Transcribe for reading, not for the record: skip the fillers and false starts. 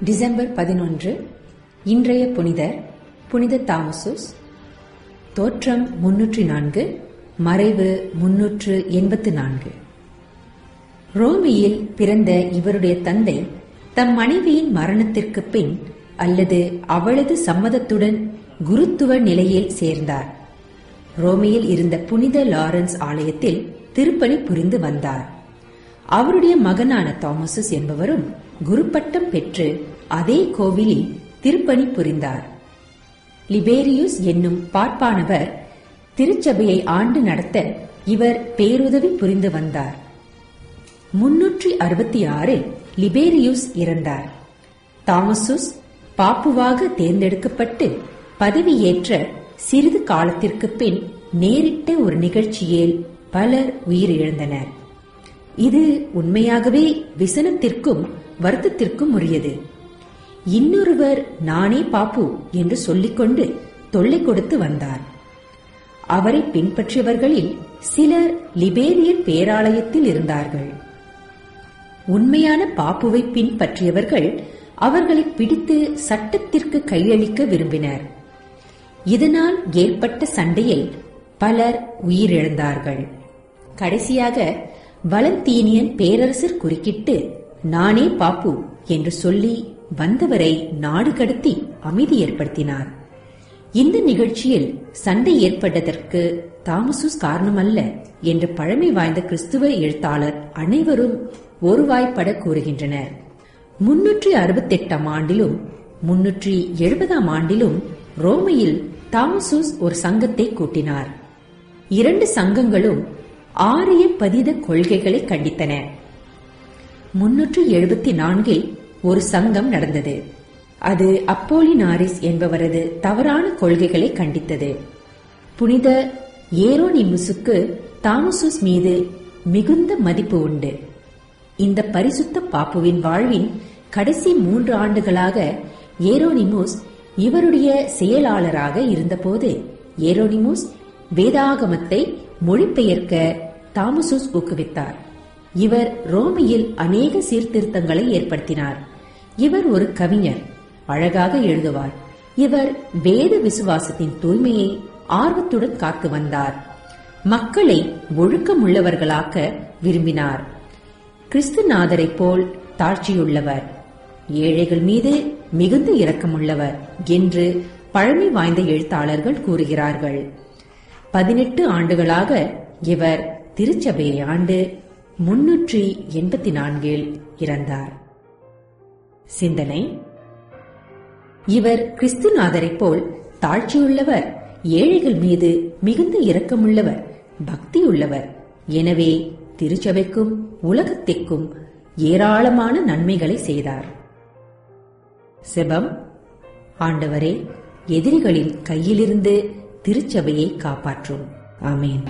December 11. இன்றைய புனிதர் புனித தாமசுஸ். தோற்றம் 304, மறைவு 384. ரோமியில் பிறந்த இவருடைய தந்தை தம் மனைவியின் மரணத்திற்கு பின் அல்லது அவளது சம்மதத்துடன் குருத்துவ நிலையில் சேர்ந்தார். ரோமியில் இருந்த புனித லாரன்ஸ் ஆலயத்தில் திருப்பணி புரிந்து வந்தார். அவருடைய மகனான தாமசுஸ் என்பவரும் குருப்பட்டம் பெற்று அதே கோவிலில் திருப்பணி புரிந்தார். லிபேரியுஸ் என்னும் பார்ப்பானவர் திருச்சபையை ஆண்டு நடத்த இவர் பேருதவி புரிந்து வந்தார். 366 லிபேரியுஸ் இறந்தார். தாமசுஸ் பாப்புவாக தேர்ந்தெடுக்கப்பட்டு பதவியேற்ற சிறிது காலத்திற்கு பின் நேரிட்ட ஒரு நிகழ்ச்சியில் பலர் உயிரிழந்தனர். இது உண்மையாகவே விசனத்திற்கும் வருத்தத்திற்கும் உரியது. இன்னொருவர் நானே பாப்பு என்று சொல்லிக்கொண்டு தொல்லை கொடுத்து வந்தார். அவரை பின்பற்றியவர்களில் சிலர் லிபேரியன் பேராலயத்தில் இருந்தார்கள். உண்மையான பாப்புவை பின்பற்றியவர்கள் அவர்களை பிடித்து சட்டத்திற்கு கையளிக்க விரும்பினர். இதனால் ஏற்பட்ட சண்டையில் பலர் உயிரிழந்தார்கள். கடைசியாக வலந்தீனியன் பேரரசர் குறுக்கிட்டு நானே பாப்பு என்று சொல்லி வந்தவரை நாடு கடத்தி அமைதி ஏற்படுத்தினார். இந்த நிகழ்ச்சியில் சண்டை ஏற்பட்டதற்கு தாமசுஸ் காரணமல்ல என்று பழமை வாய்ந்த கிறிஸ்துவ எழுத்தாளர் அனைவரும் ஒருவாய்ப்பட கூறுகின்றனர். 368 ஆண்டிலும் 370 ஆண்டிலும் ரோமையில் தாமசுஸ் ஒரு சங்கத்தை கூட்டினார். 2 சங்கங்களும் ஆரிய பதித கொள்கைகளை கண்டித்தன. 374 ஒரு சங்கம் நடந்தது. அது அப்போலினாரிஸ் என்பவரது தவறான கொள்கைகளை கண்டித்தது. புனித ஏரோனிமுசுக்கு தாமசுஸ் மீது மிகுந்த மதிப்பு உண்டு. இந்த பரிசுத்த பாப்புவின் வாழ்வின் கடைசி 3 ஆண்டுகளாக ஏரோனிமுஸ் இவருடைய செயலாளராக இருந்தபோது ஏரோனிமுஸ் வேதாகமத்தை மொழிபெயர்க்க தாமசுஸ் ஊக்குவித்தார். இவர் ரோமியில் அநேக சீர்திருத்தங்களை ஏற்படுத்தினார். இவர் ஒரு கவிஞர், அழகாக எழுதுவார். இவர் வேத விசுவாசத்தின் தூய்மையை ஆர்வத்துடன் காத்து வந்தார். மக்களை ஒழுக்கமுள்ளவர்களாக்க விரும்பினார். கிறிஸ்துநாதரை போல் தாழ்ச்சியுள்ளவர், ஏழைகள் மீது மிகுந்த இரக்கமுள்ளவர் என்று பழமை வாய்ந்த எழுத்தாளர்கள் கூறுகிறார்கள். 18 ஆண்டுகளாக இவர் திருச்சபையை ஆண்டு 384 இறந்தார். சிந்தனை: இவர் கிறிஸ்துநாதரை போல் தாழ்ச்சியுள்ளவர், ஏழைகள் மீது மிகுந்த இரக்கமுள்ளவர், பக்தியுள்ளவர். எனவே திருச்சபைக்கும் உலகத்திற்கும் ஏராளமான நன்மைகளை செய்தார். செபம்: ஆண்டவரே, எதிரிகளின் கையிலிருந்து திருச்சபையை காப்பாற்றும். ஆமேன்.